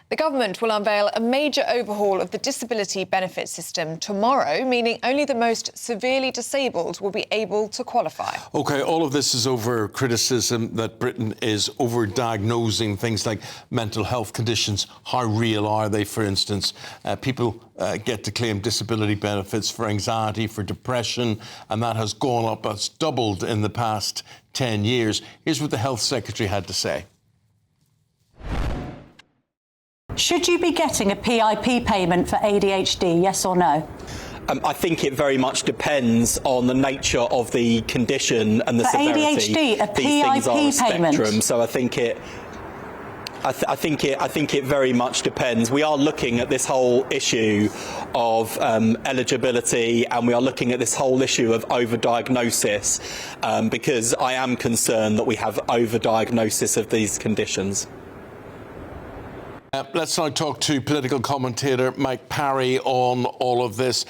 The government will unveil a major overhaul of the disability benefit system tomorrow, meaning only the most severely disabled will be able to qualify. OK, all of this is over criticism that Britain is over-diagnosing things like mental health conditions. How real are they, for instance? People get to claim disability benefits for anxiety, for depression, and that has gone up, it's doubled in the past 10 years. Here's what the Health Secretary had to say. Should you be getting a PIP payment for ADHD, yes or no? I think it very much depends on the nature of the condition and the for severity. ADHD, a These things are a PIP spectrum, payment. so I think it very much depends. We are looking at this whole issue of eligibility, and we are looking at this whole issue of overdiagnosis, because I am concerned that we have overdiagnosis of these conditions. Let's now talk to political commentator Mike Parry on all of this.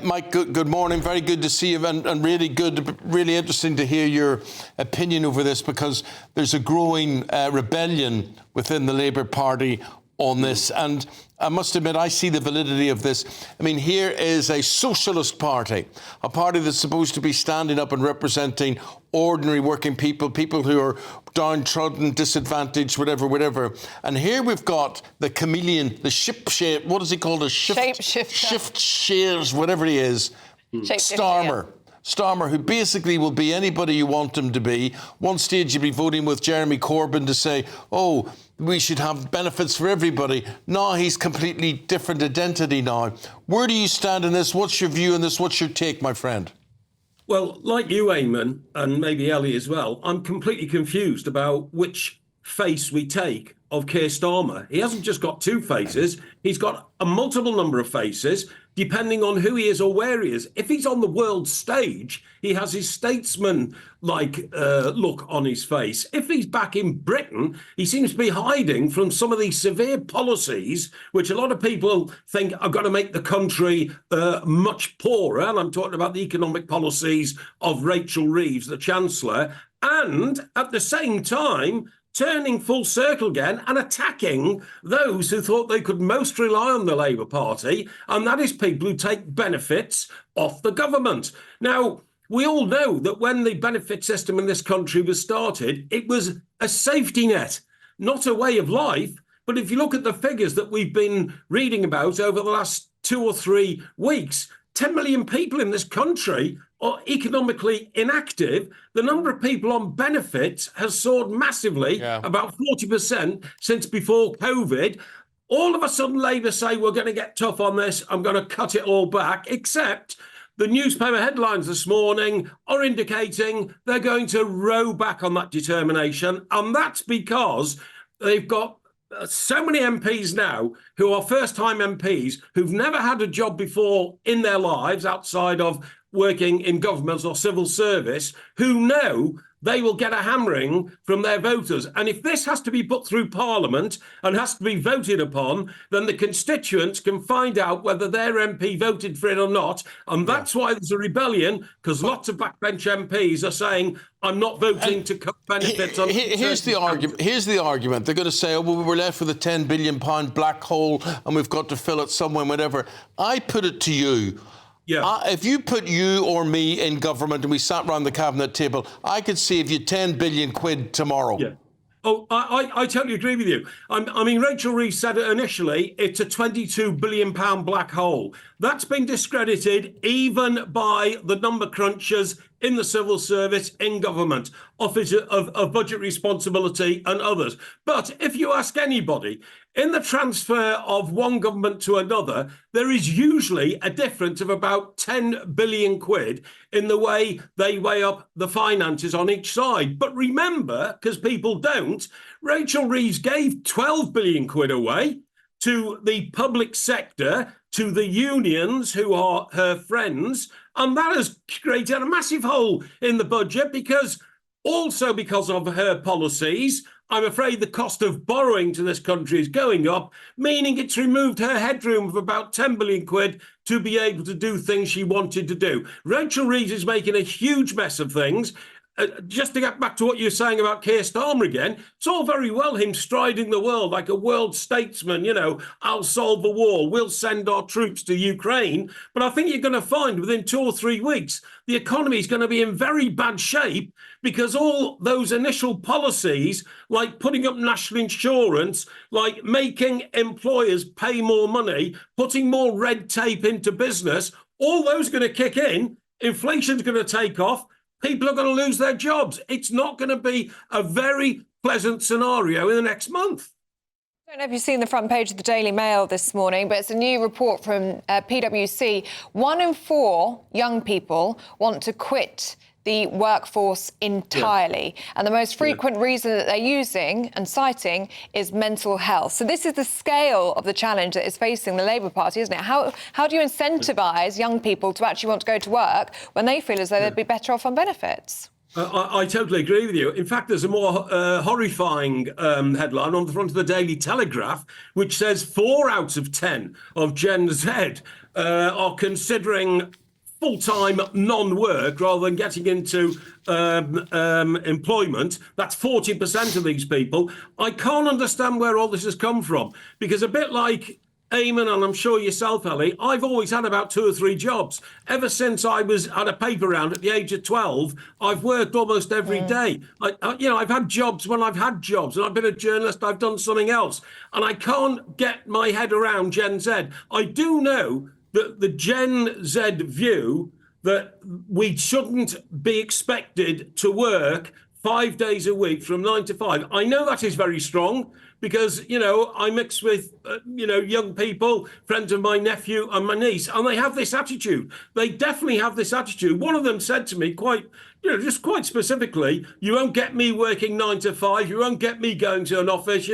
Mike, good morning. Very good to see you, and really interesting to hear your opinion over this, because there's a growing rebellion within the Labour Party on this. And I must admit, I see the validity of this. I mean, here is a socialist party, a party that's supposed to be standing up and representing ordinary working people, people who are downtrodden, disadvantaged, whatever. And here we've got the chameleon, the what is he called? Shift shares, whatever he is. Starmer, who basically will be anybody you want him to be. One stage you'll be voting with Jeremy Corbyn to say, oh, we should have benefits for everybody. Now he's completely different identity now. Where do you stand in this? What's your view on this? What's your take, my friend? Well, like you, Eamon, and maybe Ellie as well, I'm completely confused about which face we take of Keir Starmer. He hasn't just got two faces. He's got a multiple number of faces, depending on who he is or where he is. If he's on the world stage, he has his statesman-like look on his face. If he's back in Britain, he seems to be hiding from some of these severe policies, which a lot of people think are going to make the country much poorer. And I'm talking about the economic policies of Rachel Reeves, the Chancellor, and at the same time, turning full circle again and attacking those who thought they could most rely on the Labour Party, and that is people who take benefits off the government. Now, we all know that when the benefit system in this country was started, it was a safety net, not a way of life. But if you look at the figures that we've been reading about over the last 2 or 3 weeks, 10 million people in this country are economically inactive. The number of people on benefits has soared massively, about 40% since before COVID. All of a sudden, Labour say, we're going to get tough on this. I'm going to cut it all back, except the newspaper headlines this morning are indicating they're going to row back on that determination. And that's because they've got so many MPs now who are first-time MPs who've never had a job before in their lives outside of working in government or civil service, who know they will get a hammering from their voters. And if this has to be put through Parliament and has to be voted upon, then the constituents can find out whether their MP voted for it or not. And that's why there's a rebellion, because lots of backbench MPs are saying, I'm not voting to cut benefits. Here's the argument. They're going to say, oh, well, we're left with a £10 billion black hole and we've got to fill it somewhere, whatever. I put it to you. Yeah. If you put you or me in government and we sat round the cabinet table, I could save you 10 billion quid tomorrow. Yeah. Oh, I totally agree with you. I mean, Rachel Reeves said it initially, it's a £22 billion black hole. That's been discredited even by the number crunchers in the civil service, in government, Office of Budget Responsibility and others. But if you ask anybody, in the transfer of one government to another, there is usually a difference of about 10 billion quid in the way they weigh up the finances on each side. But remember, because people don't, Rachel Reeves gave 12 billion quid away to the public sector, to the unions who are her friends, and that has created a massive hole in the budget because of her policies. I'm afraid the cost of borrowing to this country is going up, meaning it's removed her headroom of about 10 billion quid to be able to do things she wanted to do. Rachel Reeves is making a huge mess of things. just to get back to what you're saying about Keir Starmer again, it's all very well him striding the world like a world statesman, I'll solve the war, we'll send our troops to Ukraine. But I think you're going to find within 2 or 3 weeks, the economy is going to be in very bad shape because all those initial policies, like putting up national insurance, like making employers pay more money, putting more red tape into business, all those are going to kick in. Inflation's going to take off. People are going to lose their jobs. It's not going to be a very pleasant scenario in the next month. I don't know if you've seen the front page of the Daily Mail this morning, but it's a new report from PwC. 1 in 4 young people want to quit the workforce entirely. Yeah. And the most frequent reason that they're using and citing is mental health. So this is the scale of the challenge that is facing the Labour Party, isn't it? How do you incentivise young people to actually want to go to work when they feel as though they'd be better off on benefits? I totally agree with you. In fact, there's a more horrifying headline on the front of the Daily Telegraph, which says 4 out of 10 of Gen Z are considering full-time non-work rather than getting into employment. That's 40% of these people. I can't understand where all this has come from, because a bit like Eamon, and I'm sure yourself, Ellie, I've always had about 2 or 3 jobs. Ever since I was at a paper round at the age of 12, I've worked almost every day. I've had jobs when I've had jobs, and I've been a journalist, I've done something else. And I can't get my head around Gen Z. I do know that the Gen Z view that we shouldn't be expected to work 5 days a week from 9 to 5. I know that is very strong because, I mix with, young people, friends of my nephew and my niece, and they have this attitude. They definitely have this attitude. One of them said to me quite specifically, you won't get me working 9 to 5. You won't get me going to an office.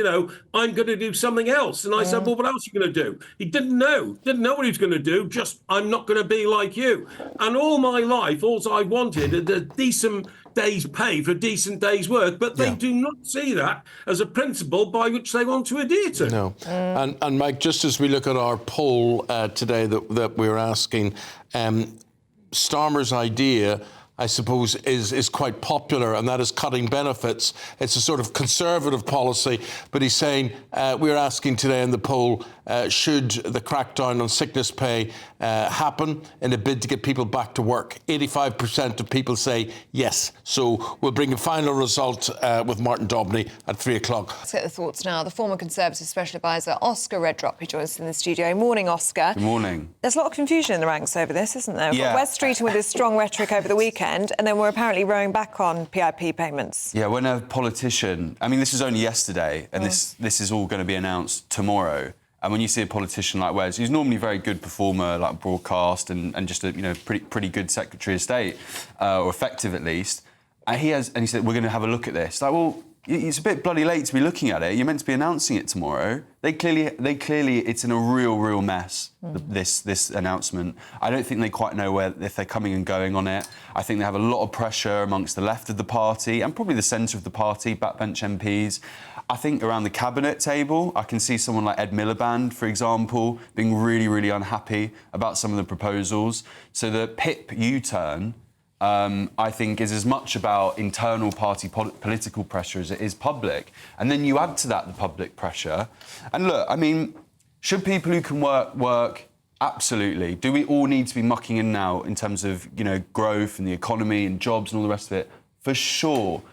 I'm going to do something else. And I said, well, what else are you going to do? He didn't know what he was going to do. Just, I'm not going to be like you. And all my life, all I wanted is a decent day's pay for a decent day's work, but they do not see that as a principle by which they want to adhere to. No. And Mike, just as we look at our poll today that we're asking, Starmer's idea, I suppose, is quite popular, and that is cutting benefits. It's a sort of conservative policy, but he's saying, we're asking today in the poll, should the crackdown on sickness pay happen in a bid to get people back to work? 85% of people say yes. So we'll bring a final result with Martin Dobney at 3 o'clock. Let's get the thoughts now. The former Conservative Special Advisor, Oscar Reddrop, who joins us in the studio. Morning, Oscar. Good morning. There's a lot of confusion in the ranks over this, isn't there? Yeah. West Streeting with his strong rhetoric over the weekend, and then we're apparently rowing back on PIP payments. Yeah, when a politician... I mean, this is only yesterday, and this is all going to be announced tomorrow. And when you see a politician like Wes, who's normally a very good performer, like broadcast, and just a pretty good Secretary of State, or effective at least, and he said, we're going to have a look at this. Like, well, it's a bit bloody late to be looking at it. You're meant to be announcing it tomorrow. They clearly, it's in a real mess. This announcement. I don't think they quite know if they're coming and going on it. I think they have a lot of pressure amongst the left of the party and probably the centre of the party, backbench MPs. I think around the cabinet table, I can see someone like Ed Miliband, for example, being really unhappy about some of the proposals. So the PIP U-turn, I think, is as much about internal party political pressure as it is public. And then you add to that the public pressure. And look, I mean, should people who can work? Absolutely. Do we all need to be mucking in now in terms of, growth and the economy and jobs and all the rest of it? For sure.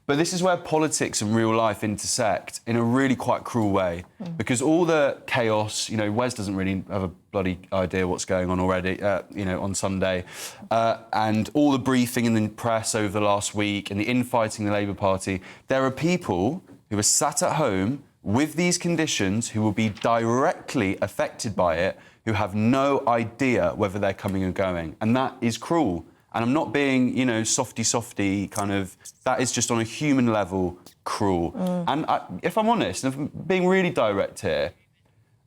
But this is where politics and real life intersect in a really quite cruel way, because all the chaos, Wes doesn't really have a bloody idea what's going on already, on Sunday, and all the briefing in the press over the last week and the infighting in the Labour Party, there are people who are sat at home with these conditions who will be directly affected by it, who have no idea whether they're coming or going. And that is cruel. And I'm not being, softy kind of... That is just on a human level cruel. And if I'm honest, if I'm being really direct here,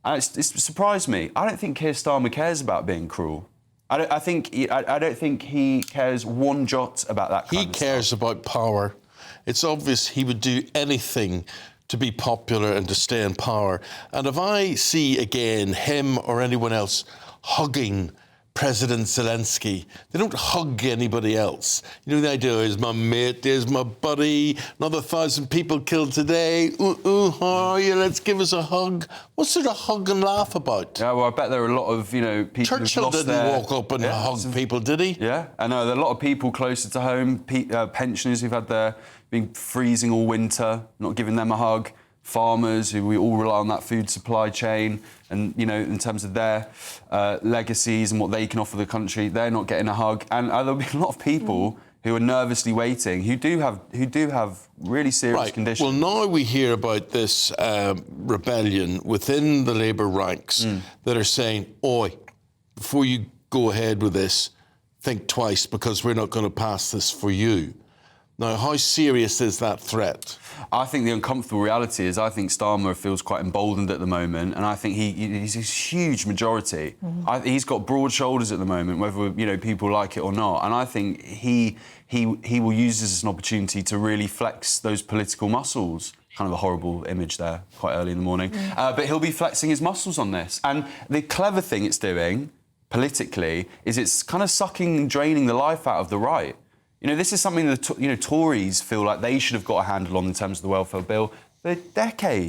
it's surprised me. I don't think Keir Starmer cares about being cruel. I don't think he cares one jot about that kind of stuff. He cares about power. It's obvious he would do anything to be popular and to stay in power. And if I see again him or anyone else hugging President Zelensky. They don't hug anybody else. You know, the idea is my mate, there's my buddy, another 1,000 people killed today. How are you? Let's give us a hug. What sort of hug and laugh about? Yeah, well, I bet there are a lot of, people Churchill who've lost didn't walk up and hug people, did he? Yeah, I know. There are a lot of people closer to home, pensioners who've had their been freezing all winter, not giving them a hug. Farmers, who we all rely on that food supply chain, and in terms of their legacies and what they can offer the country, they're not getting a hug. And there'll be a lot of people who are nervously waiting, who do have really serious conditions. Well, now we hear about this rebellion within the Labour ranks that are saying, "Oi, before you go ahead with this, think twice, because we're not going to pass this for you." Now, how serious is that threat? I think the uncomfortable reality is I think Starmer feels quite emboldened at the moment, and I think he's a huge majority. He's got broad shoulders at the moment, whether people like it or not, and I think he will use this as an opportunity to really flex those political muscles. Kind of a horrible image there, quite early in the morning. But he'll be flexing his muscles on this. And the clever thing it's doing, politically, is it's kind of sucking and draining the life out of the right. This is something that Tories feel like they should have got a handle on in terms of the welfare bill for decades.